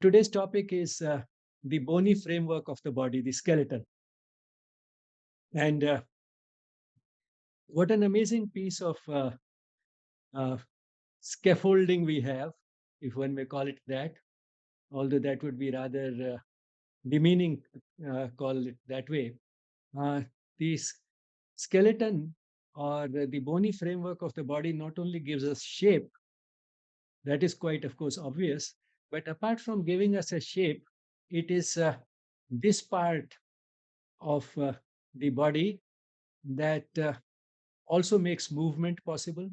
today's topic is the bony framework of the body, the skeleton. And what an amazing piece of uh, scaffolding we have, if one may call it that, although that would be rather demeaning, call it that way. Uh, the skeleton or the bony framework of the body not only gives us shape, that is quite, of course, obvious, but apart from giving us a shape, it is this part of the body that also makes movement possible.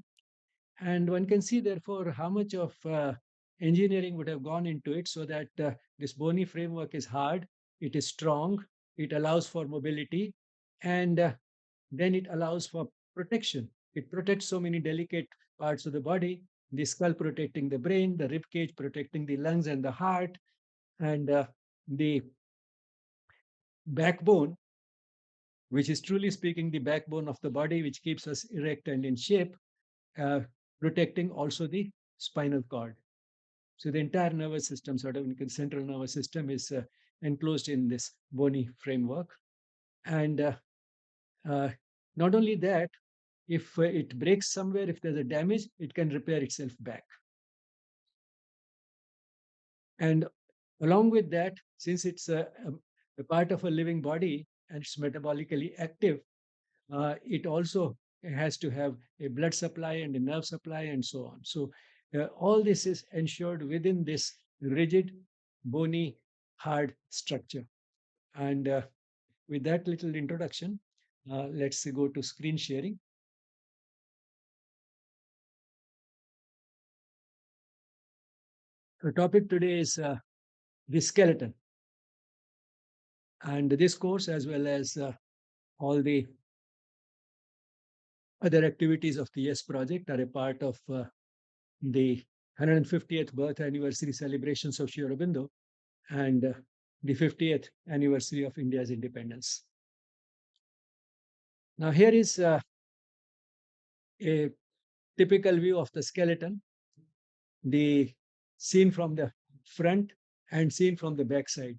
And one can see, therefore, how much of engineering would have gone into it so that this bony framework is hard, it is strong, it allows for mobility, and then it allows for protection. It protects so many delicate parts of the body, the skull protecting the brain, the rib cage protecting the lungs and the heart, and the backbone, which is truly speaking the backbone of the body, which keeps us erect and in shape, uh, protecting also the spinal cord. So the entire nervous system, sort of central nervous system, is enclosed in this bony framework. And uh, not only that, if it breaks somewhere, if there's a damage, it can repair itself back. And along with that, since it's a part of a living body and it's metabolically active, it also has to have a blood supply and a nerve supply and so on. So all this is ensured within this rigid, bony, hard structure. And with that little introduction, let's go to screen sharing. The topic today is the skeleton. And this course, as well as all the other activities of the YES project, are a part of the 150th birth anniversary celebrations of Sri Aurobindo and the 50th anniversary of India's independence. Now, here is a typical view of the skeleton, the seen from the front and seen from the back side.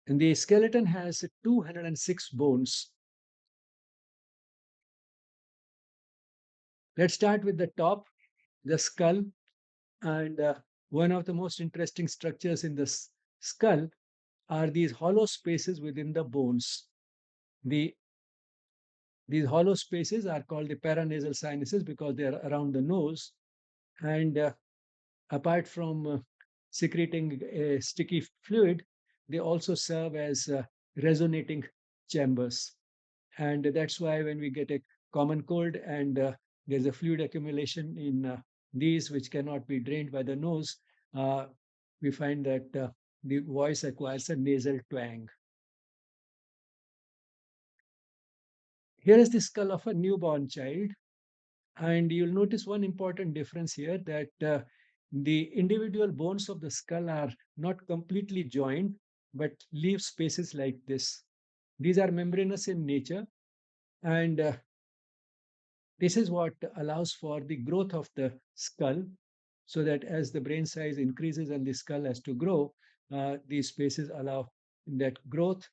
And the skeleton has 206 bones. Let's start with the top, the skull. And one of the most interesting structures in the skull are these hollow spaces within the bones. These hollow spaces are called the paranasal sinuses because they are around the nose. And apart from secreting a sticky fluid, they also serve as resonating chambers. And that's why when we get a common cold and there's a fluid accumulation in these which cannot be drained by the nose, we find that the voice acquires a nasal twang. Here is the skull of a newborn child. And you'll notice one important difference here, that the individual bones of the skull are not completely joined, but leave spaces like this. These are membranous in nature, and this is what allows for the growth of the skull, so that as the brain size increases and the skull has to grow, these spaces allow that growth,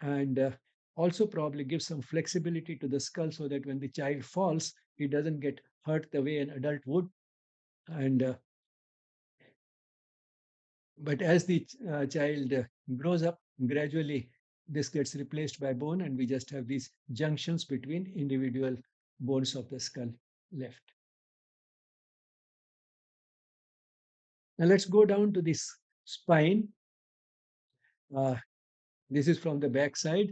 and also probably give some flexibility to the skull so that when the child falls, he doesn't get hurt the way an adult would. And but as the child grows up, gradually this gets replaced by bone, and we just have these junctions between individual bones of the skull left. Now let's go down to this spine. This is from the back side,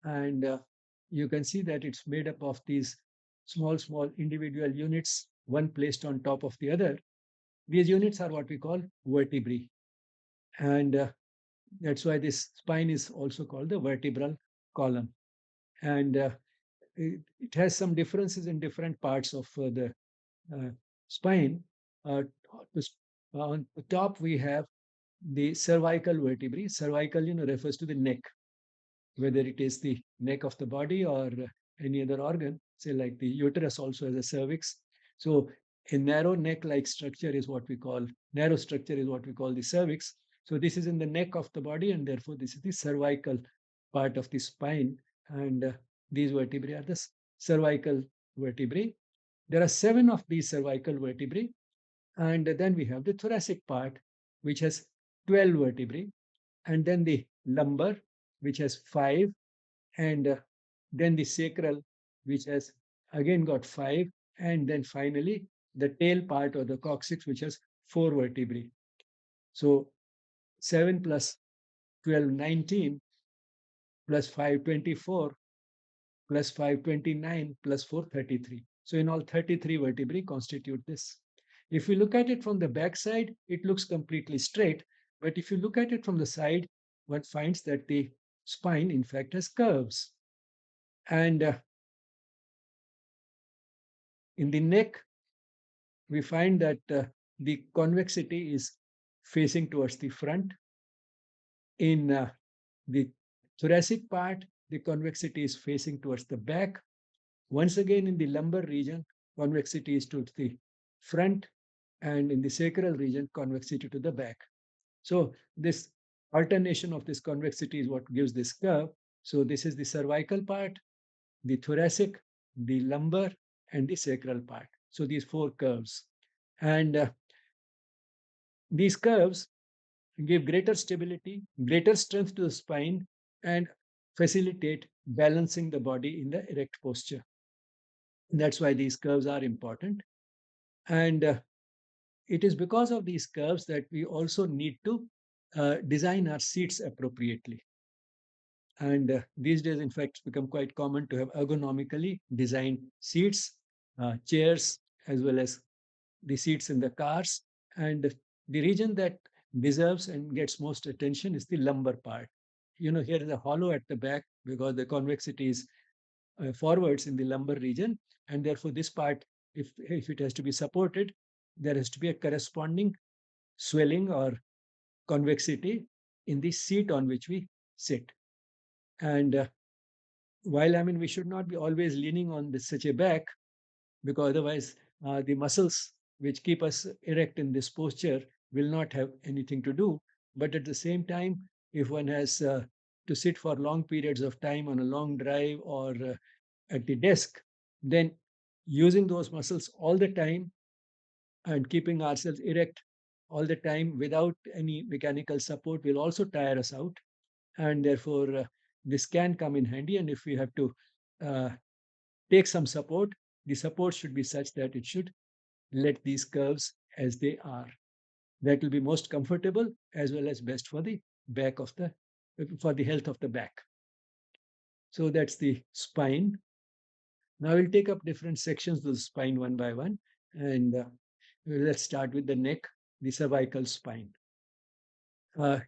and you can see that it's made up of these small individual units, one placed on top of the other. These units are what we call vertebrae. And that's why this spine is also called the vertebral column. And it has some differences in different parts of the spine. On the top, we have the cervical vertebrae. Cervical, refers to the neck, whether it is the neck of the body or any other organ, say like the uterus also has a cervix. So A narrow neck-like structure is what we call, narrow structure is what we call the cervix. So this is in the neck of the body, and therefore this is the cervical part of the spine. And these vertebrae are the cervical vertebrae. There are 7 of these cervical vertebrae. And then we have the thoracic part, which has 12 vertebrae. And then the lumbar, which has 5. And then the sacral, which has again got 5. And then finally, the tail part or the coccyx, which has 4 vertebrae. So 7 plus 12, 19, plus 5, 24, plus 5, 29, plus 4, 33. So in all, 33 vertebrae constitute this. If you look at it from the back side, it looks completely straight. But if you look at it from the side, one finds that the spine, in fact, has curves. And in the neck, we find that the convexity is facing towards the front. In the thoracic part, the convexity is facing towards the back. Once again, in the lumbar region, convexity is to the front, and in the sacral region, convexity to the back. So this alternation of this convexity is what gives this curve. So this is the cervical part, the thoracic, the lumbar, and the sacral part. So these 4 curves. And these curves give greater stability, greater strength to the spine, and facilitate balancing the body in the erect posture. That's why these curves are important. And it is because of these curves that we also need to design our seats appropriately. And these days, in fact, it's become quite common to have ergonomically designed seats, chairs, as well as the seats in the cars. And the region that deserves and gets most attention is the lumbar part. Here is a hollow at the back because the convexity is forwards in the lumbar region. And therefore, this part, if it has to be supported, there has to be a corresponding swelling or convexity in the seat on which we sit. And while we should not be always leaning on such a back, because otherwise the muscles which keep us erect in this posture will not have anything to do. But at the same time, if one has to sit for long periods of time on a long drive or at the desk, then using those muscles all the time and keeping ourselves erect all the time without any mechanical support will also tire us out. And therefore, this can come in handy. And if we have to uh, take some support, the support should be such that it should let these curves as they are. That will be most comfortable as well as best for the back of the for the health of the back. So that's the spine. Now we'll take up different sections of the spine one by one, and let's start with the neck, the cervical spine. Uh,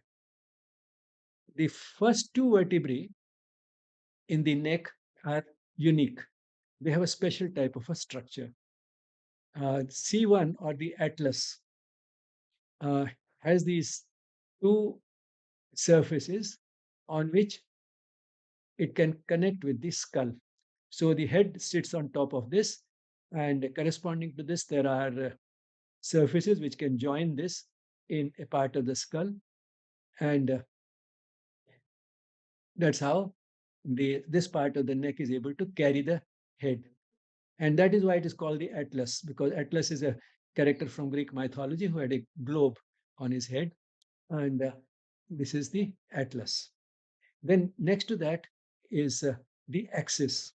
the first 2 vertebrae in the neck are unique. They have a special type of a structure. C1 or the atlas uh, has these 2 surfaces on which it can connect with the skull. So the head sits on top of this, and corresponding to this, there are surfaces which can join this in a part of the skull. And that's how this part of the neck is able to carry the head. And that is why it is called the Atlas, because Atlas is a character from Greek mythology who had a globe on his head. And this is the Atlas. Then next to that is the axis,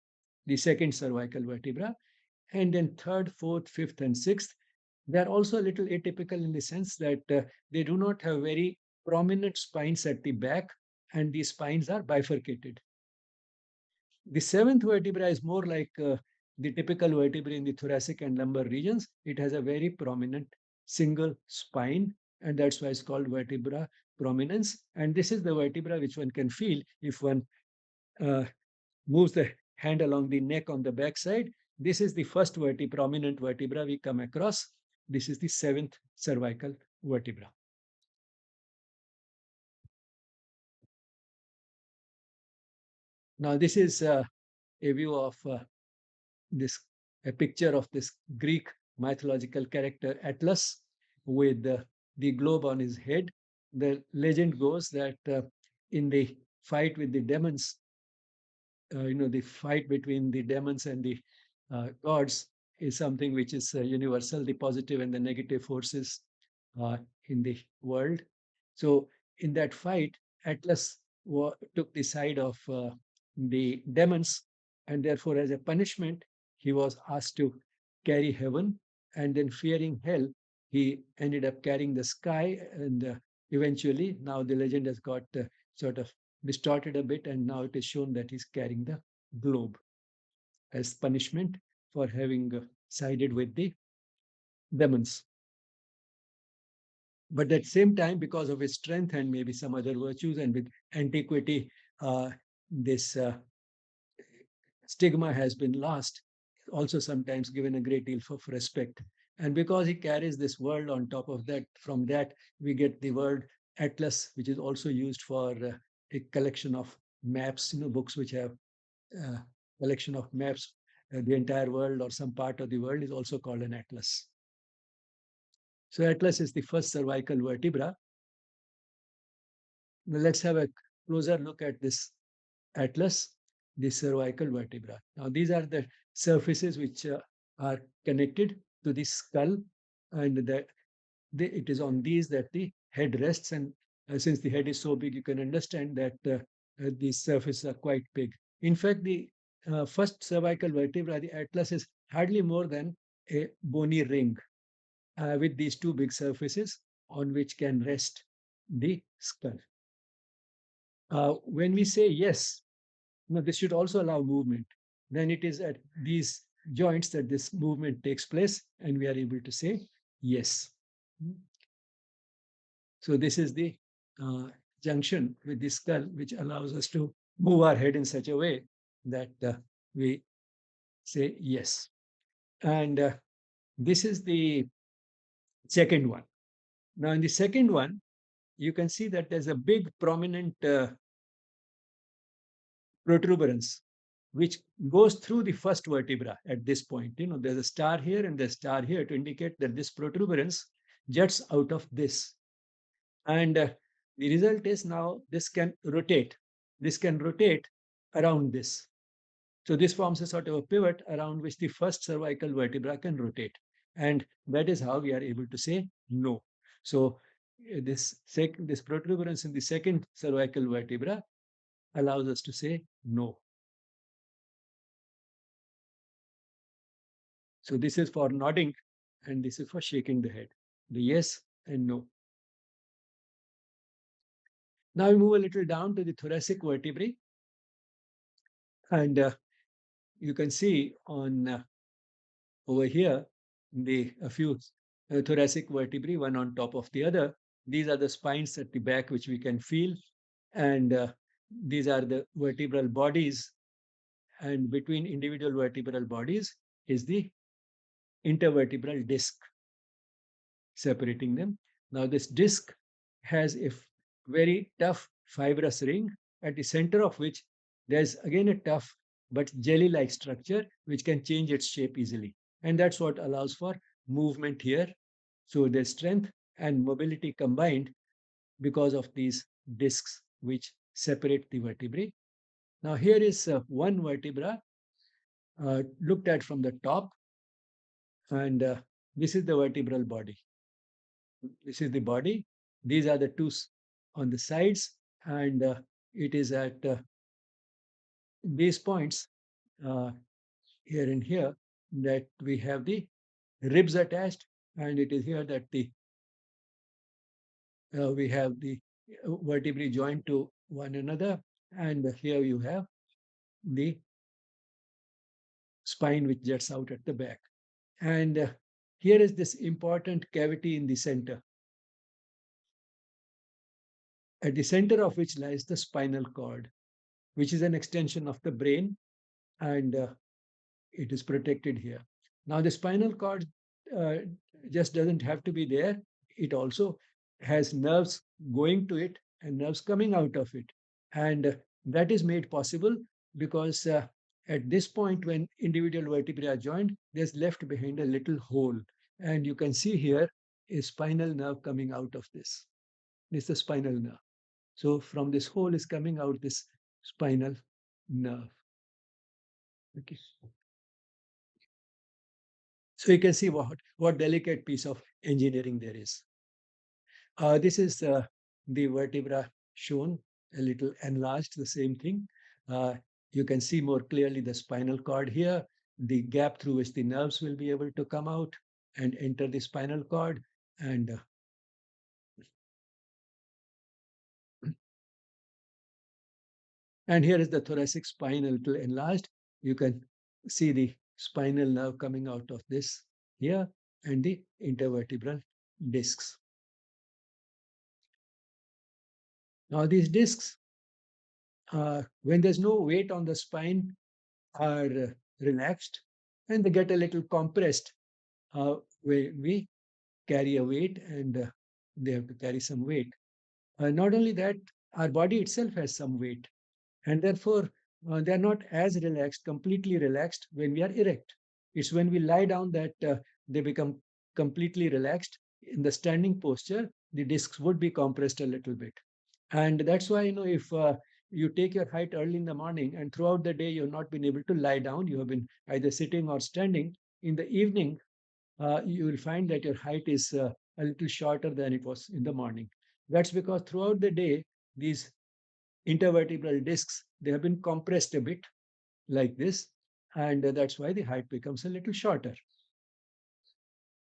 the second cervical vertebra. And then third, fourth, fifth, and sixth, they are also a little atypical in the sense that they do not have very prominent spines at the back, and these spines are bifurcated. The seventh vertebra is more like the typical vertebrae in the thoracic and lumbar regions. It has a very prominent single spine, and that's why it's called vertebra prominence. And this is the vertebra which one can feel if one uh, moves the hand along the neck on the back side. This is the first prominent vertebra we come across. This is the seventh cervical vertebra. Now, this is a view of this a picture of this Greek mythological character Atlas with the globe on his head. The legend goes that in the fight with the demons, the fight between the demons and the gods is something which is universal, the positive and the negative forces uh, in the world. So, in that fight, Atlas took the side of the demons, and therefore, as a punishment, he was asked to carry heaven, and then fearing hell, he ended up carrying the sky, and eventually, now the legend has got sort of distorted a bit, and now it is shown that he's carrying the globe as punishment for having sided with the demons. But at the same time, because of his strength and maybe some other virtues, and with antiquity, this stigma has been lost, also sometimes given a great deal of respect. And because he carries this world on top of that, from that, we get the word atlas, which is also used for a collection of maps, books which have uh, collection of maps, the entire world or some part of the world is also called an atlas. So atlas is the first cervical vertebra. Now let's have a closer look at this atlas, the cervical vertebra. Now these are the surfaces which are connected to the skull, and it is on these that the head rests. And since the head is so big, you can understand that these surfaces are quite big. In fact, the first cervical vertebra, the atlas, is hardly more than a bony ring with these two big surfaces on which can rest the skull. When we say yes, this should also allow movement. Then it is at these joints that this movement takes place, and we are able to say yes. So this is the uh, junction with the skull, which allows us to move our head in such a way that we say yes. And this is the second one. Now, in the second one, you can see that there's a big prominent protuberance which goes through the first vertebra at this point. There's a star here and there's a star here to indicate that this protuberance juts out of this. And the result is now this can rotate. This can rotate around this. So this forms a sort of a pivot around which the first cervical vertebra can rotate. And that is how we are able to say no. So this protuberance in the second cervical vertebra allows us to say no. So this is for nodding, and this is for shaking the head. The yes and no. Now we move a little down to the thoracic vertebrae, and you can see on over here the a few thoracic vertebrae, one on top of the other. These are the spines at the back which we can feel, and these are the vertebral bodies. And between individual vertebral bodies is the intervertebral disc separating them. Now, this disc has a very tough fibrous ring at the center of which there's again a tough but jelly like structure which can change its shape easily. And that's what allows for movement here. So, there's strength and mobility combined because of these discs which separate the vertebrae. Now, here is one vertebra looked at from the top, and this is the vertebral body. This is the body. These are the two on the sides, and it is at these points here and here that we have the ribs attached, and it is here that the we have the vertebrae joined to one another, and here you have the spine which juts out at the back. And here is this important cavity in the center, at the center of which lies the spinal cord, which is an extension of the brain, and it is protected here. Now, the spinal cord uh, just doesn't have to be there. It also has nerves going to it and nerves coming out of it. And that is made possible because at this point, when individual vertebrae are joined, there's left behind a little hole. And you can see here a spinal nerve coming out of this. This is the spinal nerve. So from this hole is coming out this spinal nerve. Okay. So you can see what delicate piece of engineering there is. This is the vertebra shown a little enlarged, the same thing. Uh, you can see more clearly the spinal cord here, the gap through which the nerves will be able to come out and enter the spinal cord. And here is the thoracic spine a little enlarged. You can see the spinal nerve coming out of this here and the intervertebral discs. Now these discs, when there's no weight on the spine, are relaxed and they get a little compressed when we carry a weight and they have to carry some weight. Not only that, our body itself has some weight and therefore they are not as relaxed, completely relaxed when we are erect. It's when we lie down that they become completely relaxed. In the standing posture, the discs would be compressed a little bit. And that's why, if you take your height early in the morning and throughout the day you've not been able to lie down, you have been either sitting or standing, in the evening, you will find that your height is a little shorter than it was in the morning. That's because throughout the day, these intervertebral discs, they have been compressed a bit like this, and that's why the height becomes a little shorter.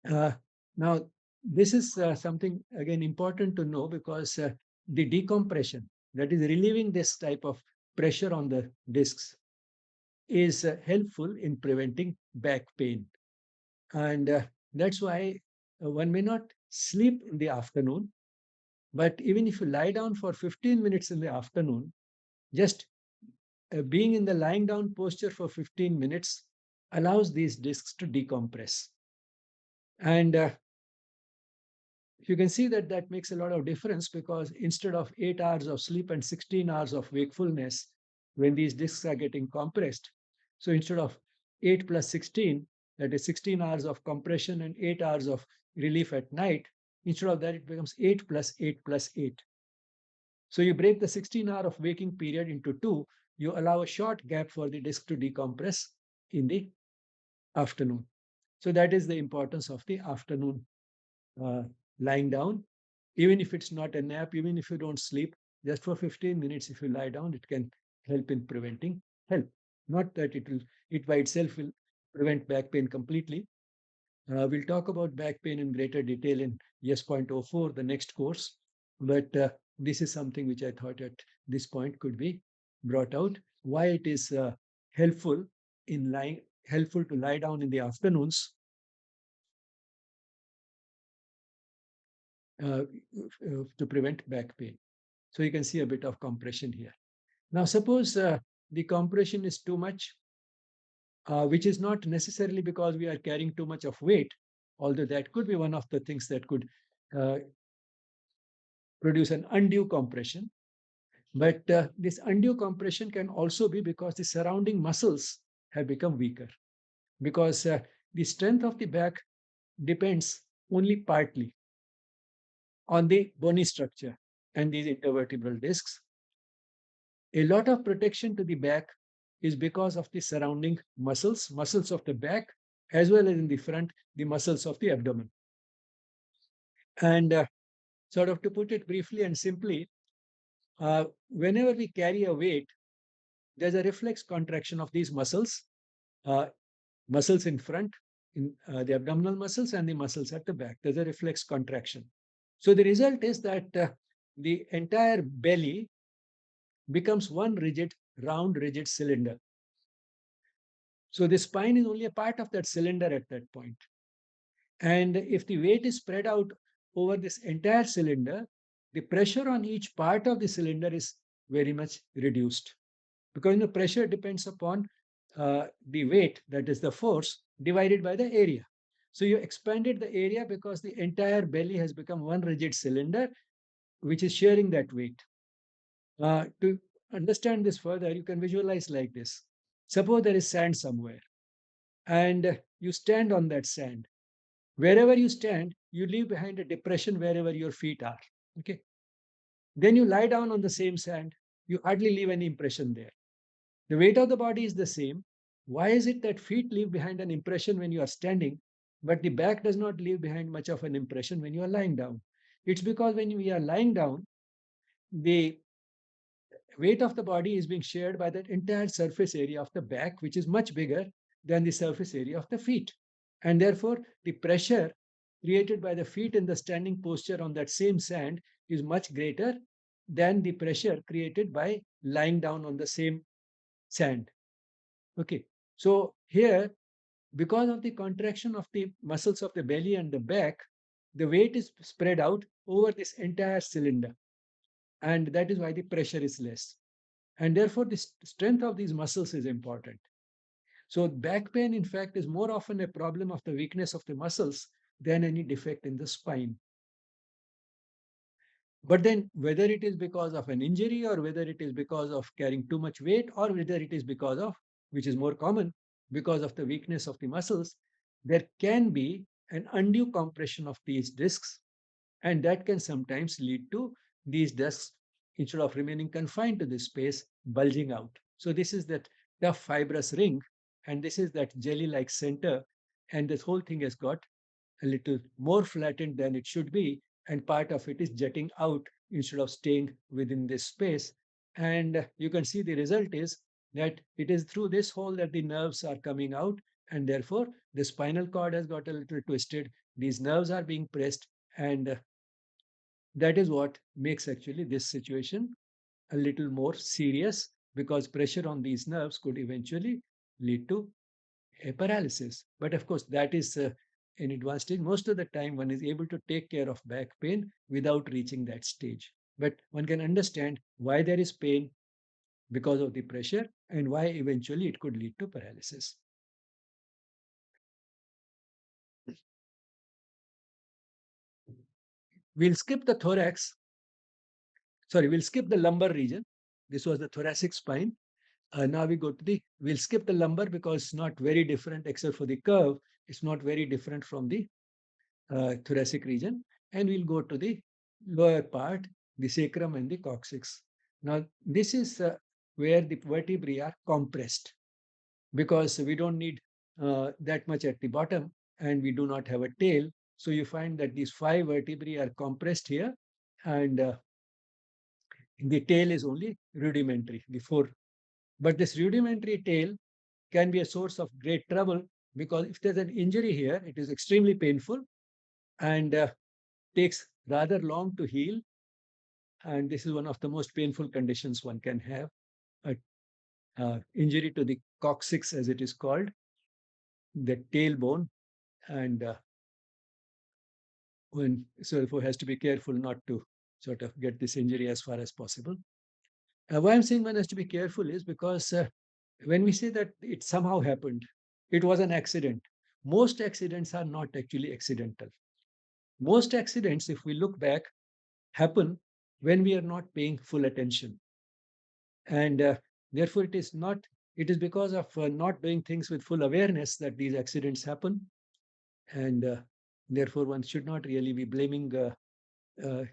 Uh, Now, this is something again important to know because the decompression, that is relieving this type of pressure on the discs, is helpful in preventing back pain. And that's why one may not sleep in the afternoon, but even if you lie down for 15 minutes in the afternoon, just being in the lying down posture for 15 minutes allows these discs to decompress. And you can see that that makes a lot of difference because instead of 8 hours of sleep and 16 hours of wakefulness, when these discs are getting compressed, so instead of 8 plus 16, that is 16 hours of compression and 8 hours of relief at night, instead of that, it becomes 8 plus 8 plus 8. So you break the 16-hour of waking period into two, you allow a short gap for the disc to decompress in the afternoon. So that is the importance of the afternoon uh, lying down. Even if it's not a nap, even if you don't sleep, just for 15 minutes, if you lie down, it can help in preventing help. Not that it by itself will prevent back pain completely. We'll talk about back pain in greater detail in Yes.04, the next course. But this is something which I thought at this point could be brought out. Why it is helpful helpful to lie down in the afternoons to prevent back pain. So you can see a bit of compression here. Now, suppose the compression is too much, which is not necessarily because we are carrying too much of weight, although that could be one of the things that could uh, produce an undue compression. But this undue compression can also be because the surrounding muscles have become weaker, because the strength of the back depends only partly on the bony structure and these intervertebral discs. A lot of protection to the back is because of the surrounding muscles of the back, as well as in the front, the muscles of the abdomen. And sort of to put it briefly and simply, whenever we carry a weight, there's a reflex contraction of these uh, muscles in front, in the abdominal muscles and the muscles at the back. There's a reflex contraction. So the result is that the entire belly becomes one round, rigid cylinder. So the spine is only a part of that cylinder at that point. And if the weight is spread out over this entire cylinder, the pressure on each part of the cylinder is very much reduced because the pressure depends upon the weight, that is the force, divided by the area. So you expanded the area because the entire belly has become one rigid cylinder, which is sharing that weight. To understand this further, you can visualize like this. Suppose there is sand somewhere and you stand on that sand. Wherever you stand, you leave behind a depression wherever your feet are. Okay. Then you lie down on the same sand. You hardly leave any impression there. The weight of the body is the same. Why is it that feet leave behind an impression when you are standing, but the back does not leave behind much of an impression when you are lying down? It's because when we are lying down, the weight of the body is being shared by that entire surface area of the back, which is much bigger than the surface area of the feet. And therefore, the pressure created by the feet in the standing posture on that same sand is much greater than the pressure created by lying down on the same sand. Okay. So here, because of the contraction of the muscles of the belly and the back, the weight is spread out over this entire cylinder. And that is why the pressure is less. And therefore, the strength of these muscles is important. So, back pain, in fact, is more often a problem of the weakness of the muscles than any defect in the spine. But then, whether it is because of an injury or whether it is because of carrying too much weight or whether it is because of, which is more common, because of the weakness of the muscles, there can be an undue compression of these discs, and that can sometimes lead to these discs, instead of remaining confined to this space, bulging out. So, this is that tough fibrous ring, and this is that jelly like center, and this whole thing has got a little more flattened than it should be, and part of it is jutting out instead of staying within this space. And you can see the result is that it is through this hole that the nerves are coming out, and therefore the spinal cord has got a little twisted. These nerves are being pressed, and that is what makes actually this situation a little more serious, because pressure on these nerves could eventually lead to a paralysis. But of course, that is an advanced stage. Most of the time, one is able to take care of back pain without reaching that stage. But one can understand why there is pain because of the pressure and why eventually it could lead to paralysis. We'll skip the thorax. Sorry, we'll skip the lumbar region. This was the thoracic spine. Now we go to we'll skip the lumbar because it's not very different except for the curve. It's not very different from the thoracic region, and we'll go to the lower part, the sacrum and the coccyx. Now, this is where the vertebrae are compressed, because we don't need that much at the bottom and we do not have a tail. So you find that these five vertebrae are compressed here, and the tail is only rudimentary, the four. But this rudimentary tail can be a source of great trouble, because if there's an injury here, it is extremely painful and takes rather long to heal. And this is one of the most painful conditions one can have, a injury to the coccyx, as it is called, the tailbone. And one therefore has to be careful not to sort of get this injury as far as possible. Why I'm saying one has to be careful is because when we say that it somehow happened, it was an accident. Most accidents are not actually accidental. Most accidents, if we look back, happen when we are not paying full attention. And therefore, it is because of not doing things with full awareness that these accidents happen. And therefore, one should not really be blaming uh,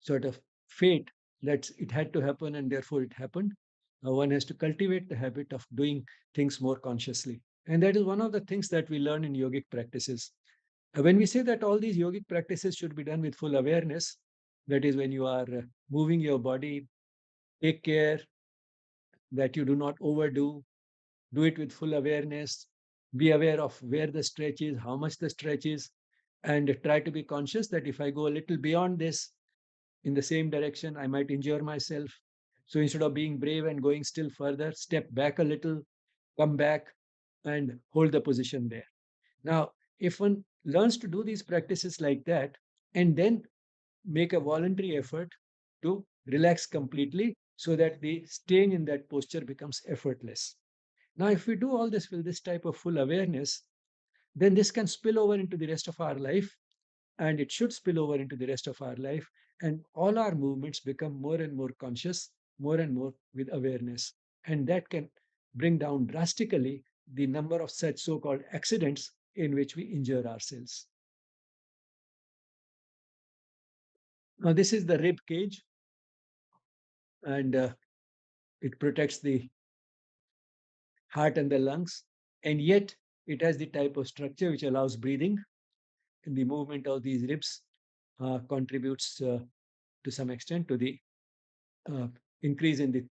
sort of fate that it had to happen and therefore it happened. One has to cultivate the habit of doing things more consciously. And that is one of the things that we learn in yogic practices. When we say that all these yogic practices should be done with full awareness, that is when you are moving your body, take care that you do not overdo, do it with full awareness, be aware of where the stretch is, how much the stretch is, and try to be conscious that if I go a little beyond this in the same direction, I might injure myself. So instead of being brave and going still further, step back a little, come back, and hold the position there. Now, if one learns to do these practices like that, and then make a voluntary effort to relax completely so that the staying in that posture becomes effortless. Now, if we do all this with this type of full awareness, then this can spill over into the rest of our life, and it should spill over into the rest of our life. And all our movements become more and more conscious, more and more with awareness. And that can bring down drastically the number of such so-called accidents in which we injure ourselves. Now, this is the rib cage, and it protects the heart and the lungs, and yet it has the type of structure which allows breathing, and the movement of these ribs contributes to some extent to the uh, increase in the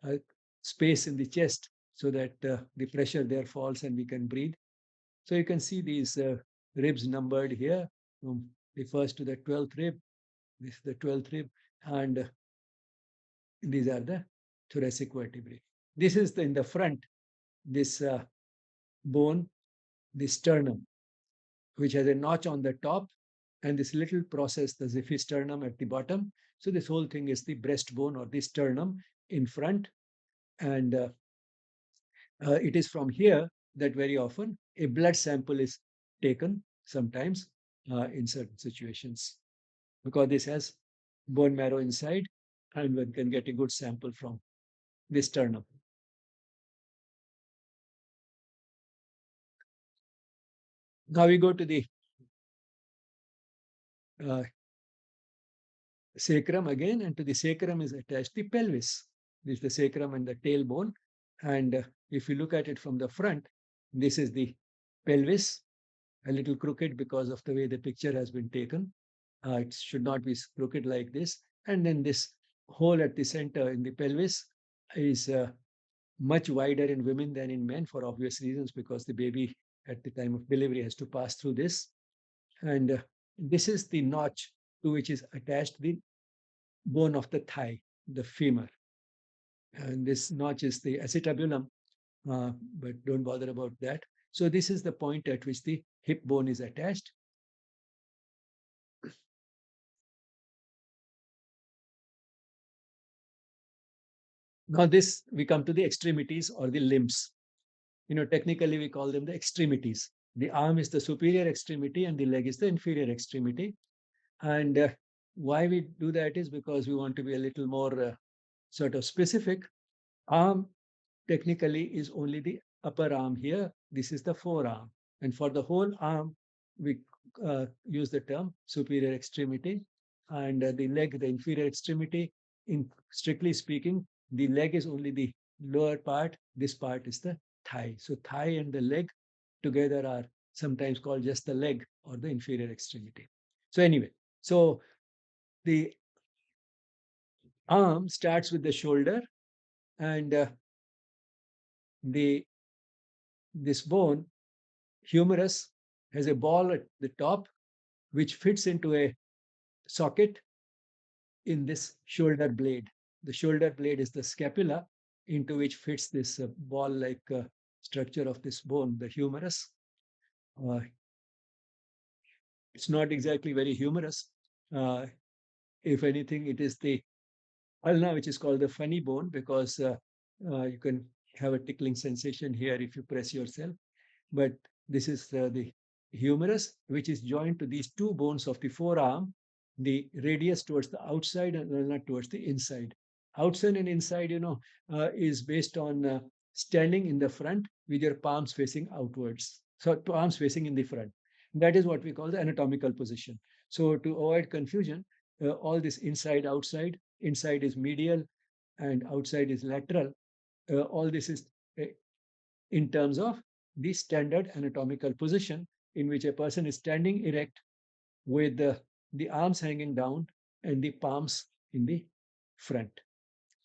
uh, space in the chest so that the pressure there falls and we can breathe. So you can see these ribs numbered here from the first to the 12th rib. This is the 12th rib, and these are the thoracic vertebrae. This is in the front, this bone, the sternum, which has a notch on the top, and this little process, the xiphisternum at the bottom. So this whole thing is the breastbone or the sternum in front, and it is from here that very often a blood sample is taken sometimes in certain situations, because this has bone marrow inside and one can get a good sample from the sternum. Now we go to the uh, sacrum again, and to the sacrum is attached the pelvis. This is the sacrum and the tailbone. And if you look at it from the front, this is the pelvis, a little crooked because of the way the picture has been taken. It should not be crooked like this. And then this hole at the center in the pelvis is much wider in women than in men for obvious reasons, because the baby at the time of delivery has to pass through this. And this is the notch to which is attached the bone of the thigh, the femur. And this notch is the acetabulum, but don't bother about that. So this is the point at which the hip bone is attached. Now this, we come to the extremities or the limbs. Technically we call them the extremities. The arm is the superior extremity and the leg is the inferior extremity. And why we do that is because we want to be a little more sort of specific. Arm technically is only the upper arm here. This is the forearm. And for the whole arm, we use the term superior extremity. And the leg, the inferior extremity, in strictly speaking, the leg is only the lower part. This part is the thigh. So thigh and the leg together are sometimes called just the leg or the inferior extremity. So anyway, so the arm starts with the shoulder, and the this bone, humerus, has a ball at the top which fits into a socket in this shoulder blade. The shoulder blade is the scapula into which fits this ball like structure of this bone, the humerus. Uh, it's not exactly very humorous. Uh, if anything, it is the ulna, which is called the funny bone, because you can have a tickling sensation here if you press yourself. But this is the humerus, which is joined to these two bones of the forearm, the radius towards the outside and ulna towards the inside. Outside and inside, is based on standing in the front with your palms facing outwards. So palms facing in the front. That is what we call the anatomical position. So to avoid confusion, all this inside, outside, inside is medial and outside is lateral. All this is uh, in terms of the standard anatomical position in which a person is standing erect with the arms hanging down and the palms in the front.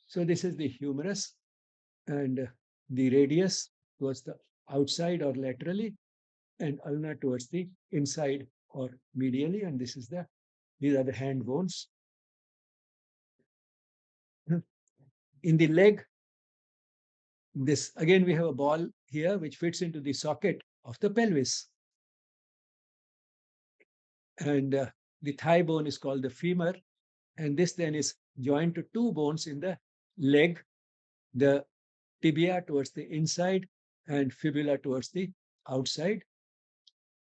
So this is the humerus, and the radius towards the outside or laterally, and ulna towards the inside or medially, and these are the hand bones. In the leg, this again we have a ball here which fits into the socket of the pelvis, and the thigh bone is called the femur, and this then is joined to two bones in the leg, the tibia towards the inside and fibula towards the outside,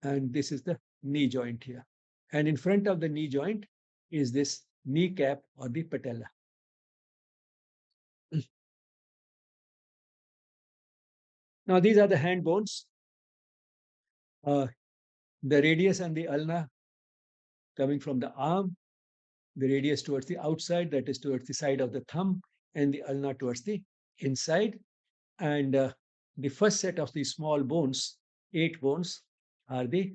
and this is the knee joint here. And in front of the knee joint is this kneecap or the patella. Now, these are the hand bones. Uh, the radius and the ulna coming from the arm, the radius towards the outside, that is towards the side of the thumb, and the ulna towards the inside. And the first set of these small bones, 8 bones, are the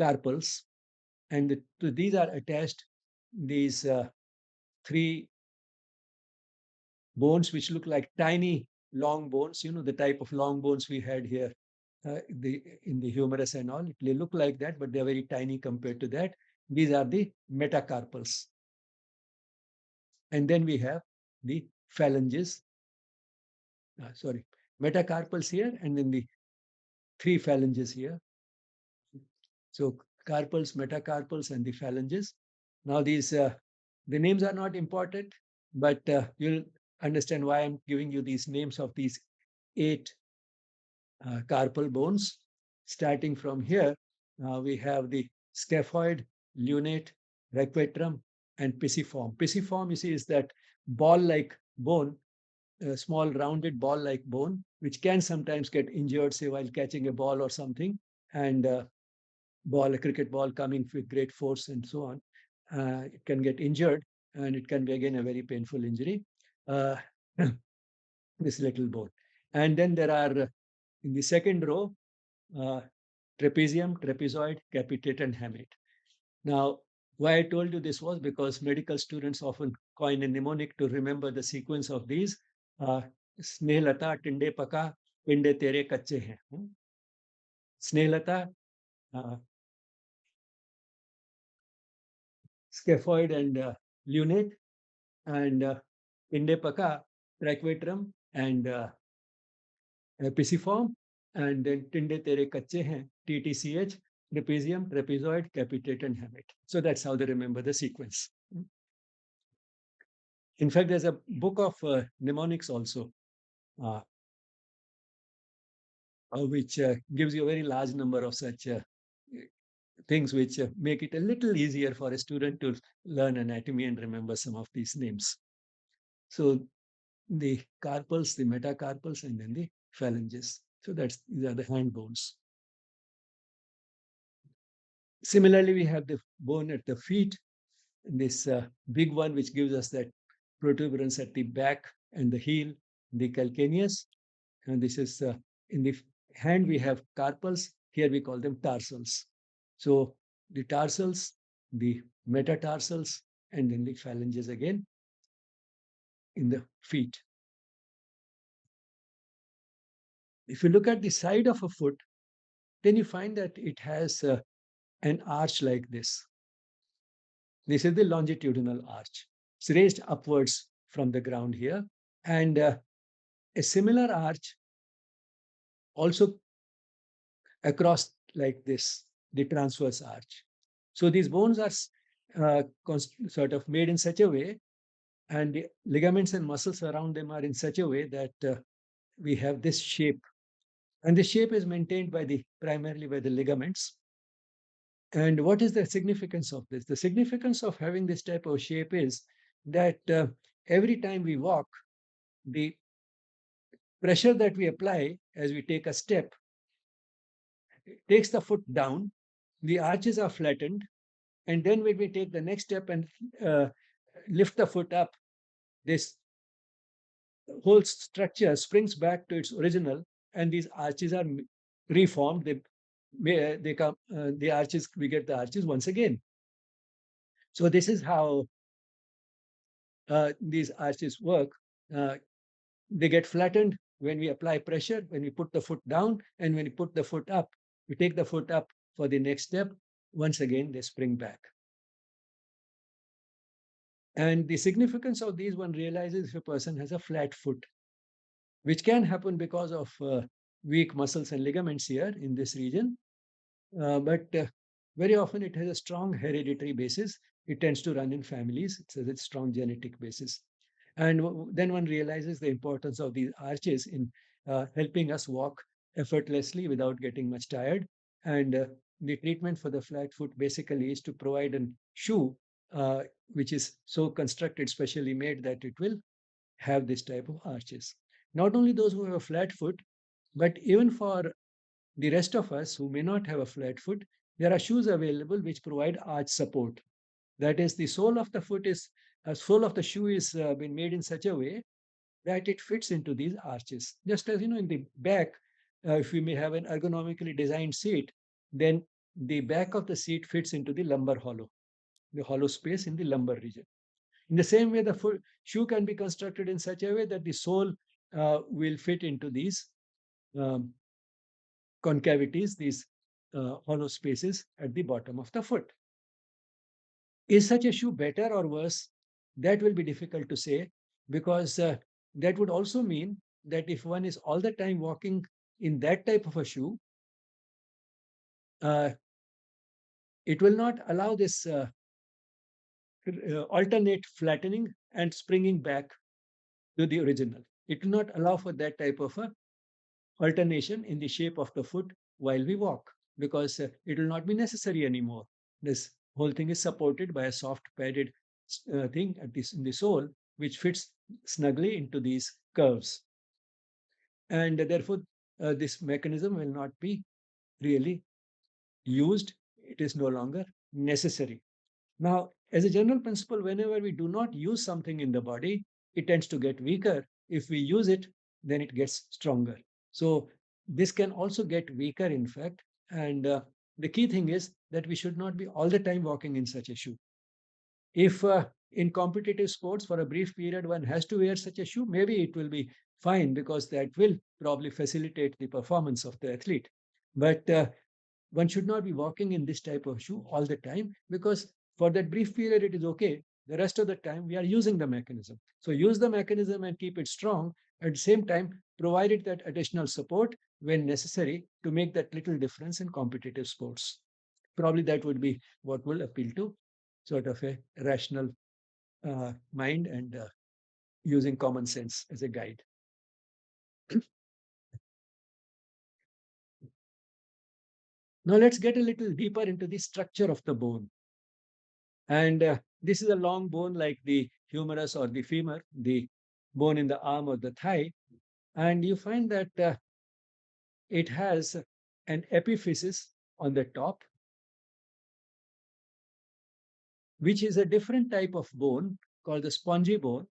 carpals. And to these are attached these 3 bones, which look like tiny long bones, the type of long bones we had here in the humerus and all. They look like that, but they're very tiny compared to that. These are the metacarpals. And then we have the phalanges. Sorry, metacarpals here, and then the 3 phalanges here. So carpals, metacarpals, and the phalanges. Now the names are not important, but you'll understand why I'm giving you these names of these 8 carpal bones. Starting from here, we have the scaphoid, lunate, requetrum, and pisiform. Pisiform, you see, is that ball-like bone, a small rounded ball-like bone, which can sometimes get injured, say, while catching a ball or something, and a cricket ball coming with great force and so on. It can get injured, and it can be, again, a very painful injury. Uh, this little bone. And then there are, in the second row, trapezium, trapezoid, capitate, and hamate. Now, why I told you this was because medical students often coin a mnemonic to remember the sequence of these. Snehlata, tinde paka, pinde tere kache hain. Snehlata, scaphoid and lunate, and pinde paka, triquetrum, and pisiform, and then tinde tere kache hain, TTCH, trapezium, trapezoid, capitate, and hamate. So that's how they remember the sequence. In fact, there's a book of mnemonics also, uh, which gives you a very large number of such things, which make it a little easier for a student to learn anatomy and remember some of these names. So the carpals, the metacarpals, and then the phalanges. So these are the hand bones. Similarly, we have the bone at the feet, this big one, which gives us that protuberance at the back and the heel, the calcaneus. And this is in the hand, we have carpals. Here we call them tarsals. So the tarsals, the metatarsals, and then the phalanges again in the feet. If you look at the side of a foot, then you find that it has an arch like this. This is the longitudinal arch. It's raised upwards from the ground here. And a similar arch also across like this, the transverse arch. So these bones are sort of made in such a way, and the ligaments and muscles around them are in such a way that we have this shape. And the shape is maintained primarily by the ligaments. And what is the significance of this? The significance of having this type of shape is that every time we walk, the pressure that we apply as we take a step takes the foot down, the arches are flattened, and then when we take the next step and uh, lift the foot up, this whole structure springs back to its original, and these arches are reformed. They come, the arches, we get the arches once again. So this is how these arches work. Uh, they get flattened when we apply pressure, when we put the foot down, and when we put the foot up, we take the foot up for the next step. Once again, they spring back. And the significance of these, one realizes if a person has a flat foot, which can happen because of weak muscles and ligaments here in this region. But very often it has a strong hereditary basis. It tends to run in families. It's a strong genetic basis. And then one realizes the importance of these arches in helping us walk effortlessly without getting much tired. And the treatment for the flat foot basically is to provide a shoe which is so constructed, specially made, that it will have this type of arches. Not only those who have a flat foot, But even for the rest of us who may not have a flat foot, there are shoes available which provide arch support. That is, the sole of the foot is sole of the shoe is been made in such a way that it fits into these arches. Just as in the back, if we may have an ergonomically designed seat, then the back of the seat fits into the lumbar hollow, the hollow space in the lumbar region. In the same way, the shoe can be constructed in such a way that the sole will fit into these um, concavities, these hollow spaces at the bottom of the foot. Is such a shoe better or worse? That will be difficult to say, because that would also mean that if one is all the time walking in that type of a shoe, uh, it will not allow this alternate flattening and springing back to the original. It will not allow for that type of a alternation in the shape of the foot while we walk, because it will not be necessary anymore. This whole thing is supported by a soft padded thing at this in the sole, which fits snugly into these curves. And therefore, this mechanism will not be really used. It is no longer necessary. Now, as a general principle, whenever we do not use something in the body, it tends to get weaker. If we use it, then it gets stronger. So, this can also get weaker, in fact. And the key thing is that we should not be all the time walking in such a shoe. If in competitive sports for a brief period one has to wear such a shoe, maybe it will be fine because that will probably facilitate the performance of the athlete. But one should not be walking in this type of shoe all the time, because for that brief period it is okay. The rest of the time we are using the mechanism. So use the mechanism and keep it strong. At the same time, provide it that additional support when necessary to make that little difference in competitive sports. Probably that would be what will appeal to sort of a rational mind and using common sense as a guide. Now let's get a little deeper into the structure of the bone. And this is a long bone like the humerus or the femur, the bone in the arm or the thigh. And you find that it has an epiphysis on the top, which is a different type of bone called the spongy bone.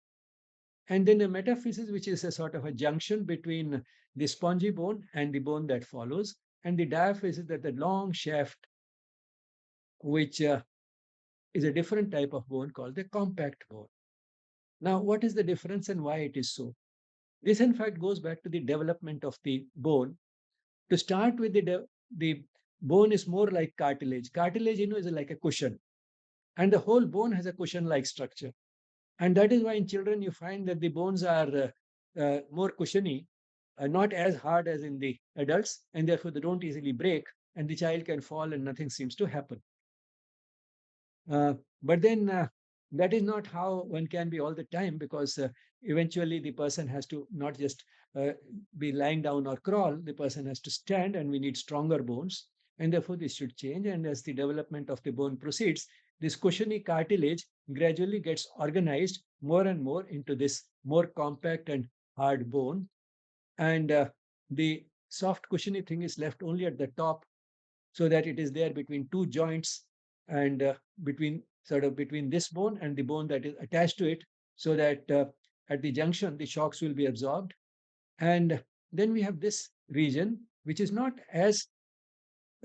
And then a metaphysis, which is a sort of a junction between the spongy bone and the bone that follows. And the diaphysis, that the long shaft, which is a different type of bone called the compact bone. Now, what is the difference and why it is so? This, in fact, goes back to the development of the bone. To start with, the bone is more like cartilage. Cartilage, is like a cushion, and the whole bone has a cushion-like structure. And that is why in children you find that the bones are more cushiony, not as hard as in the adults, and therefore they don't easily break, and the child can fall and nothing seems to happen. But then that is not how one can be all the time, because eventually the person has to not just uh, be lying down or crawl, the person has to stand, and we need stronger bones. And therefore, this should change. And as the development of the bone proceeds, this cushiony cartilage gradually gets organized more and more into this more compact and hard bone. And the soft cushiony thing is left only at the top, so that it is there between two joints, and between this bone and the bone that is attached to it, so that at the junction the shocks will be absorbed. And then we have this region which is not as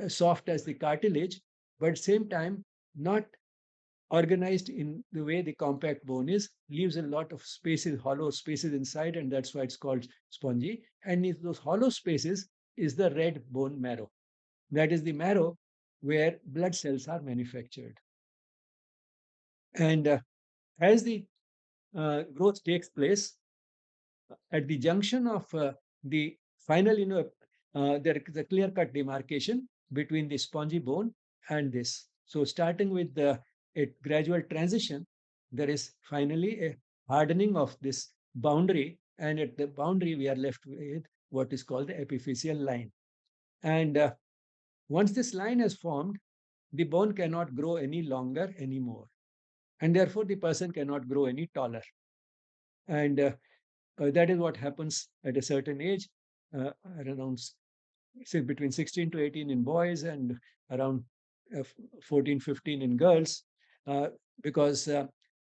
soft as the cartilage, but same time not organized in the way the compact bone is, leaves a lot of spaces, hollow spaces inside, and that's why it's called spongy. And in those hollow spaces is the red bone marrow. That is the marrow where blood cells are manufactured. And as the growth takes place, at the junction of the final, there is a clear cut demarcation between the spongy bone and this. So, starting with a gradual transition, there is finally a hardening of this boundary. And at the boundary, we are left with what is called the epiphyseal line. And once this line has formed, the bone cannot grow any longer anymore. And therefore, the person cannot grow any taller. And that is what happens at a certain age. around say between 16 to 18 in boys and around 14, 15 in girls, uh, because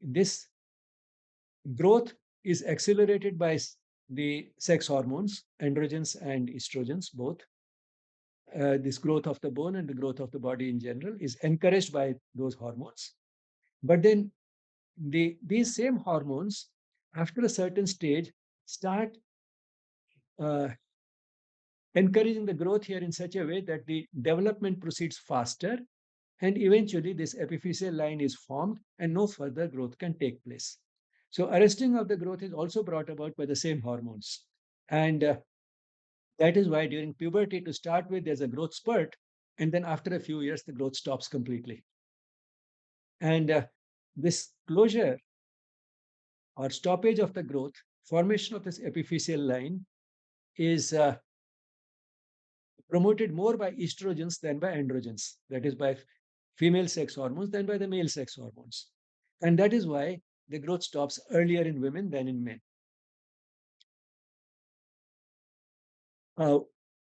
this growth is accelerated by the sex hormones, androgens and estrogens, both. This growth of the bone and the growth of the body in general is encouraged by those hormones. But then these same hormones, after a certain stage, start uh, encouraging the growth here in such a way that the development proceeds faster, and eventually this epiphyseal line is formed and no further growth can take place. So arresting of the growth is also brought about by the same hormones. And that is why during puberty, to start with, there's a growth spurt, and then after a few years, the growth stops completely. And this closure or stoppage of the growth, formation of this epiphyseal line, is promoted more by estrogens than by androgens, that is, by female sex hormones than by the male sex hormones. And that is why the growth stops earlier in women than in men. Uh,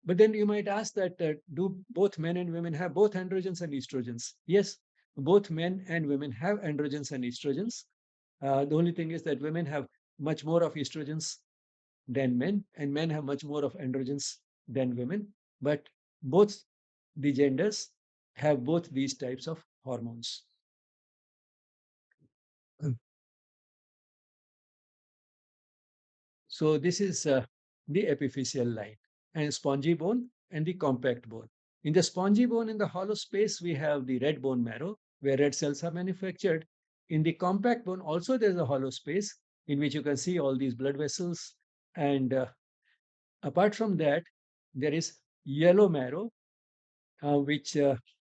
but then you might ask that do both men and women have both androgens and estrogens? Yes, both men and women have androgens and estrogens. The only thing is that women have much more of estrogens than men, and men have much more of androgens than women. But both the genders have both these types of hormones. So this is the epiphyseal line and spongy bone and the compact bone. In the spongy bone, in the hollow space, we have the red bone marrow where red cells are manufactured. In the compact bone, also there's a hollow space in which you can see all these blood vessels. And apart from that, there is yellow marrow, which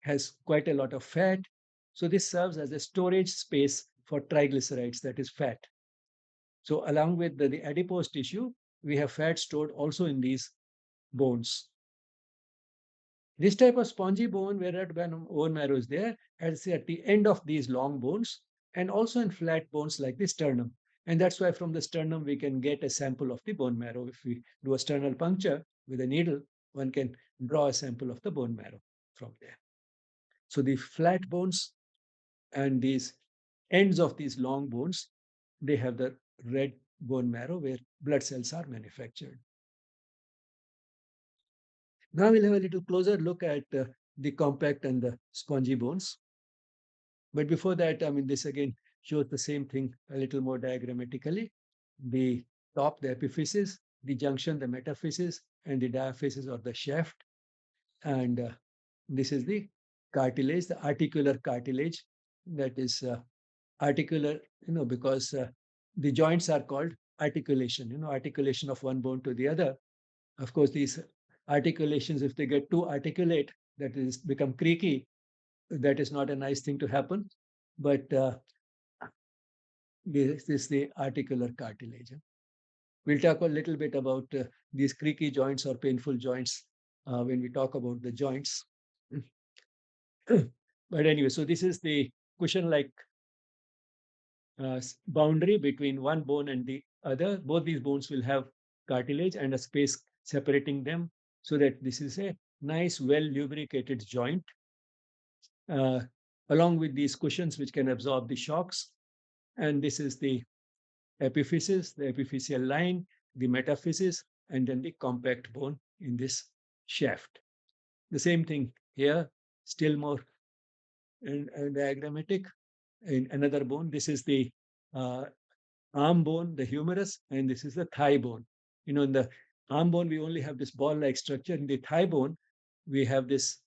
has quite a lot of fat. So this serves as a storage space for triglycerides, that is fat. So along with the adipose tissue, we have fat stored also in these bones. This type of spongy bone where red bone marrow is there, as at the end of these long bones, and also in flat bones like the sternum. And that's why from the sternum we can get a sample of the bone marrow. If we do a sternal puncture with a needle, one can draw a sample of the bone marrow from there. So the flat bones and these ends of these long bones, they have the red bone marrow where blood cells are manufactured. Now we'll have a little closer look at the compact and the spongy bones. But before that, I mean, this again shows the same thing a little more diagrammatically. The top, the epiphysis, the junction, the metaphysis, and the diaphysis or the shaft. And this is the cartilage, the articular cartilage that is articular, because the joints are called articulation, articulation of one bone to the other. Of course, these articulations, if they get too articulate, that is become creaky, that is not a nice thing to happen. But this is the articular cartilage. We'll talk a little bit about these creaky joints or painful joints when we talk about the joints. But anyway, so this is the cushion-like boundary between one bone and the other. Both these bones will have cartilage and a space separating them, so that this is a nice, well lubricated joint, uh, along with these cushions which can absorb the shocks. And this is the epiphysis, the epiphyseal line, the metaphysis, and then the compact bone in this shaft. The same thing here, still more and diagrammatic. In another bone, this is the uh, arm bone, the humerus, and this is the thigh bone. In the arm bone, we only have this ball-like structure. In the thigh bone, we have this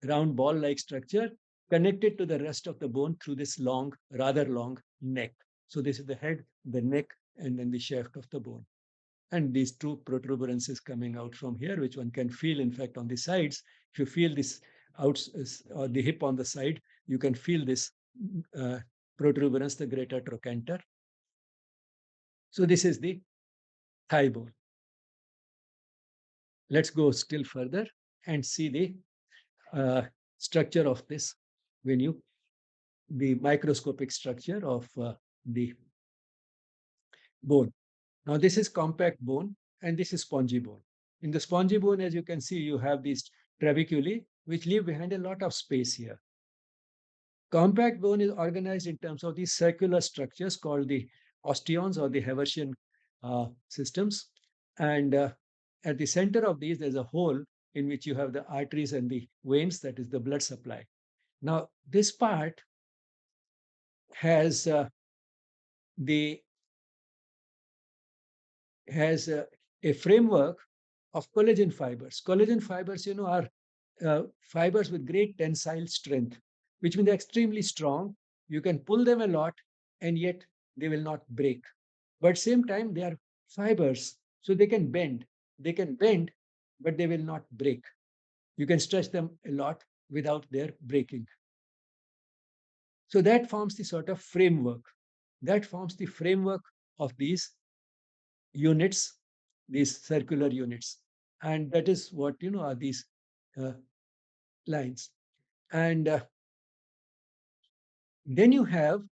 round ball-like structure connected to the rest of the bone through this long, rather long neck. So this is the head, the neck, and then the shaft of the bone. And these two protuberances coming out from here, which one can feel, in fact, on the sides. If you feel this out or the hip on the side, you can feel this uh, protuberance, the greater trochanter. So this is the thigh bone. Let's go still further and see the structure of this when you the microscopic structure of the bone. Now this is compact bone and this is spongy bone. In the spongy bone, as you can see, you have these trabeculae, which leave behind a lot of space here. Compact bone is organized in terms of these circular structures called the osteons or the Haversian systems. And at the center of these, there's a hole in which you have the arteries and the veins, that is the blood supply. Now, this part has the has a framework of collagen fibers. Collagen fibers, are fibers with great tensile strength, which means they're extremely strong. You can pull them a lot, and yet they will not break. But same time, they are fibers, so they can bend. They can bend, but they will not break. You can stretch them a lot without their breaking. So that forms the sort of framework. That forms the framework of these units, these circular units. And that is what, are these uh, lines. And then you have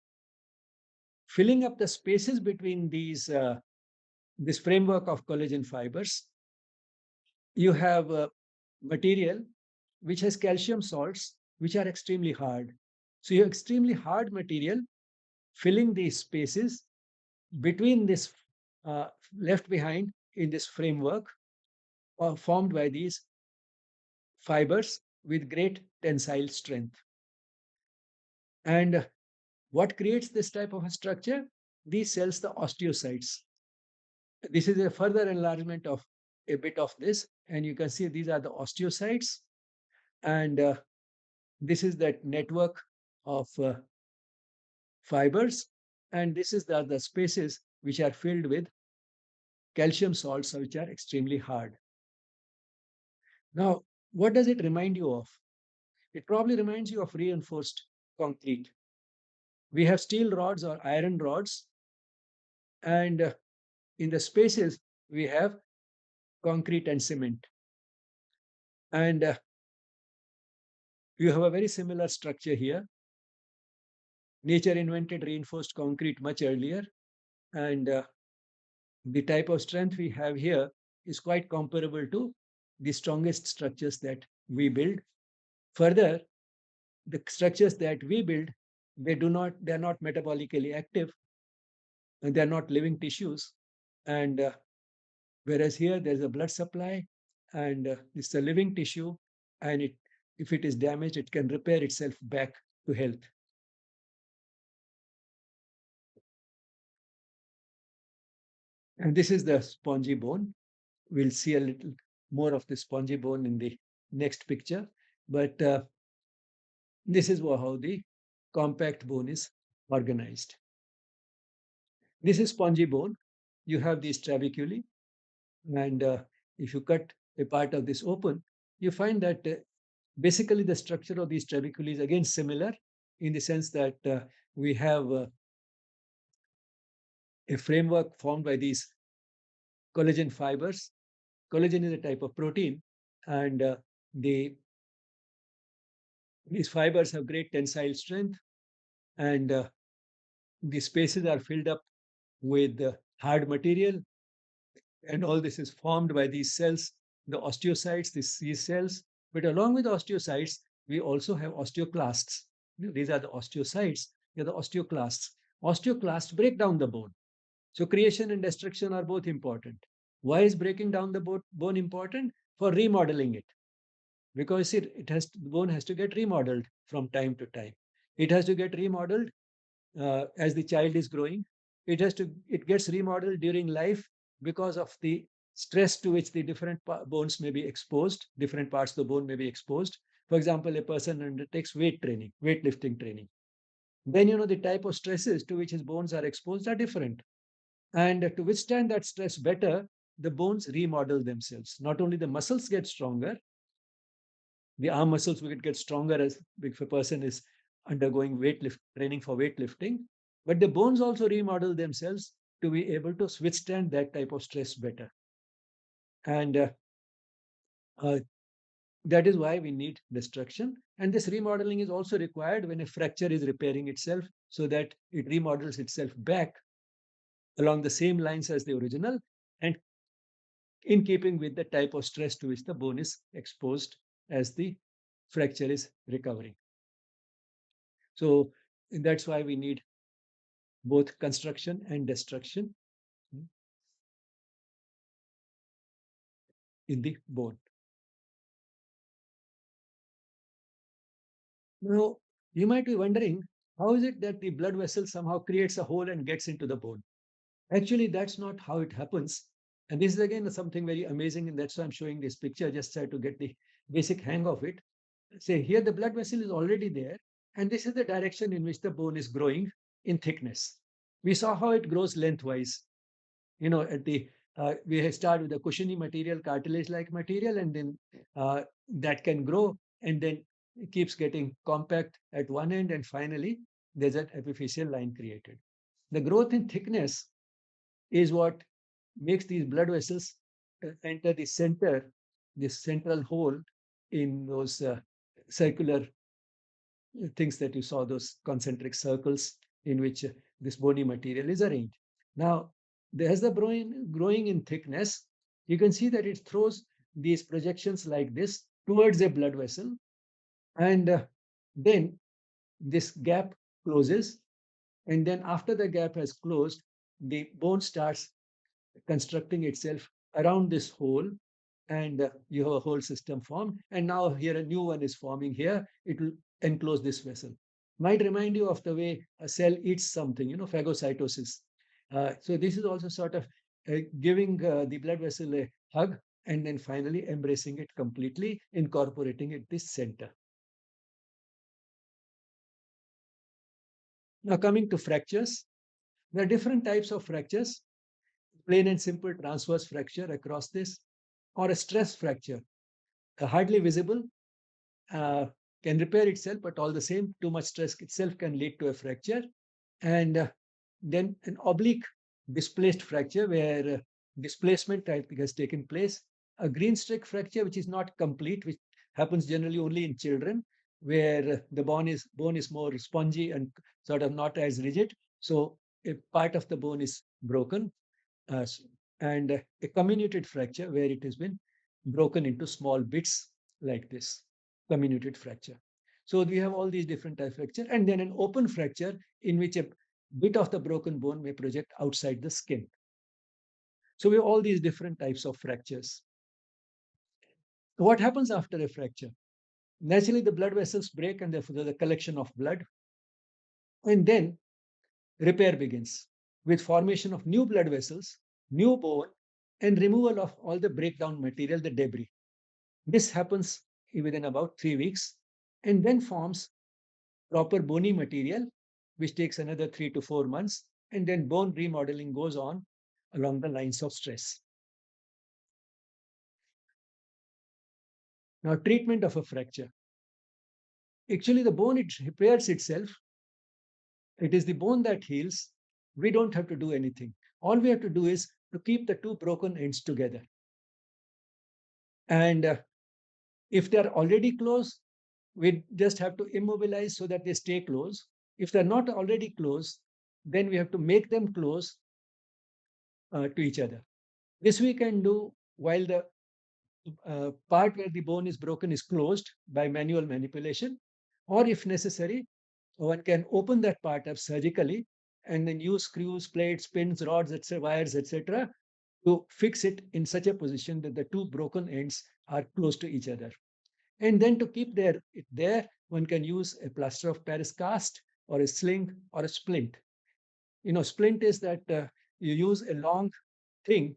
filling up the spaces between this framework of collagen fibers. You have material which has calcium salts, which are extremely hard. So you have extremely hard material filling these spaces between this left behind in this framework formed by these fibers with great tensile strength. And what creates this type of a structure? These cells, the osteocytes. This is a further enlargement of a bit of this. And you can see these are the osteocytes. And this is that network of fibers. And this is the spaces which are filled with calcium salts, which are extremely hard. Now, what does it remind you of? It probably reminds you of reinforced concrete. We have steel rods or iron rods, and in the spaces, we have concrete and cement. And you have a very similar structure here. Nature invented reinforced concrete much earlier, and the type of strength we have here is quite comparable to the strongest structures that we build. Further, the structures that we build, they're not metabolically active, and they're not living tissues. And whereas here there's a blood supply, and it's a living tissue, and if it is damaged, it can repair itself back to health. And this is the spongy bone. We'll see a little more of the spongy bone in the next picture. But this is how the compact bone is organized. This is spongy bone. You have these trabeculae, and if you cut a part of this open, you find that basically the structure of these trabeculae is again similar in the sense that we have a framework formed by these collagen fibers. Collagen is a type of protein, and the these fibers have great tensile strength, and the spaces are filled up with hard material, and all this is formed by these cells, the osteocytes, these cells. But along with osteocytes, we also have osteoclasts. These are the osteocytes, they are the osteoclasts. Osteoclasts break down the bone. So creation and destruction are both important. Why is breaking down the bone important? For remodeling it. Because the bone has to get remodeled from time to time. It has to get remodeled as the child is growing. It gets remodeled during life because of the stress to which the different bones may be exposed. Different parts of the bone may be exposed. For example, a person undertakes weightlifting training. Then the type of stresses to which his bones are exposed are different. And to withstand that stress better, the bones remodel themselves. Not only the muscles get stronger, the arm muscles will get stronger as if a person is undergoing training for weightlifting, but the bones also remodel themselves to be able to withstand that type of stress better. And uh, that is why we need destruction. And this remodeling is also required when a fracture is repairing itself, so that it remodels itself back along the same lines as the original and in keeping with the type of stress to which the bone is exposed as the fracture is recovering. So that's why we need both construction and destruction in the bone. Now, you might be wondering, how is it that the blood vessel somehow creates a hole and gets into the bone? Actually, that's not how it happens. And this is again something very amazing, and that's why I'm showing this picture, just try to get the basic hang of it. Say here the blood vessel is already there, and this is the direction in which the bone is growing in thickness. We saw how it grows lengthwise. At the we start with a cushiony material, cartilage-like material, and then that can grow and then it keeps getting compact at one end, and finally there's an epiphyseal line created. The growth in thickness is what makes these blood vessels enter the center, this central hole in those circular things that you saw, those concentric circles in which this bony material is arranged. Now, as the bone growing in thickness, you can see that it throws these projections like this towards a blood vessel, and then this gap closes, and then after the gap has closed, the bone starts constructing itself around this hole, and you have a whole system formed. And now here a new one is forming here. It will enclose this vessel. Might remind you of the way a cell eats something, phagocytosis. So this is also sort of giving the blood vessel a hug and then finally embracing it completely, incorporating it this center. Now coming to fractures, there are different types of fractures. Plain and simple transverse fracture across this, or a stress fracture, hardly visible, uh, can repair itself, but all the same, too much stress itself can lead to a fracture. And then an oblique displaced fracture where displacement has taken place. A green streak fracture, which is not complete, which happens generally only in children, where the bone is more spongy and sort of not as rigid. So a part of the bone is broken, uh, and a comminuted fracture where it has been broken into small bits like this, comminuted fracture. So we have all these different types of fracture, and then an open fracture in which a bit of the broken bone may project outside the skin. So we have all these different types of fractures. What happens after a fracture? Naturally, the blood vessels break and therefore there's a collection of blood. And then repair begins with formation of new blood vessels, new bone, and removal of all the breakdown material, the debris. This happens within about 3 weeks and then forms proper bony material, which takes another 3 to 4 months. And then bone remodeling goes on along the lines of stress. Now, treatment of a fracture. Actually, the bone, it repairs itself. It is the bone that heals. We don't have to do anything. All we have to do is to keep the two broken ends together. And if they're already close, we just have to immobilize so that they stay close. If they're not already close, then we have to make them close to each other. This we can do while the part where the bone is broken is closed by manual manipulation, or if necessary, one can open that part up surgically and then use screws, plates, pins, rods, etc., wires, etc., to fix it in such a position that the two broken ends are close to each other. And then to keep it there, one can use a plaster of Paris cast or a sling or a splint. Splint is that you use a long thing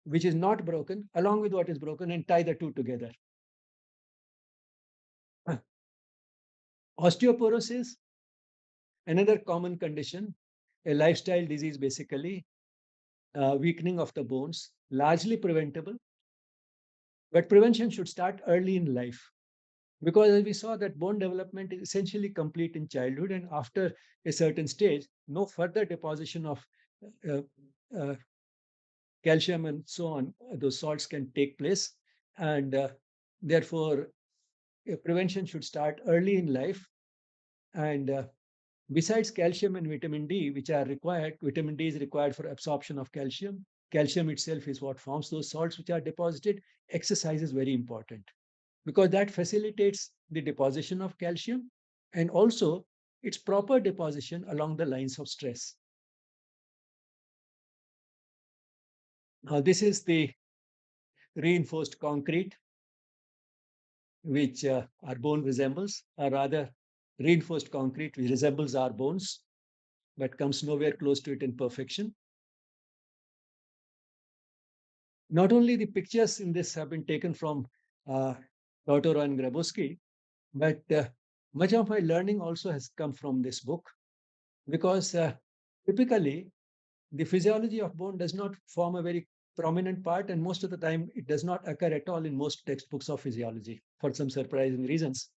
which is not broken along with what is broken and tie the two together. Osteoporosis, another common condition, a lifestyle disease basically, weakening of the bones, largely preventable, but prevention should start early in life. Because as we saw that bone development is essentially complete in childhood, and after a certain stage, no further deposition of uh, uh, calcium and so on, those salts can take place. And therefore, prevention should start early in life. And besides calcium and vitamin D, which are required, vitamin D is required for absorption of calcium. calcium itself is what forms those salts which are deposited. Exercise is very important because that facilitates the deposition of calcium and also its proper deposition along the lines of stress. Now, this is the reinforced concrete which our bone resembles, or rather, reinforced concrete which resembles our bones but comes nowhere close to it in perfection. Not only the pictures in this have been taken from uh, Totoro and Grabowski, but much of my learning also has come from this book because typically the physiology of bone does not form a very prominent part, and most of the time it does not occur at all in most textbooks of physiology for some surprising reasons,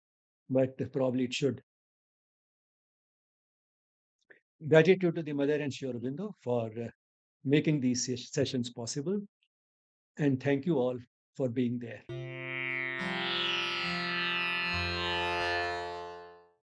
but probably it should. Gratitude to the mother and Sri Aurobindo for making these sessions possible, and thank you all for being there.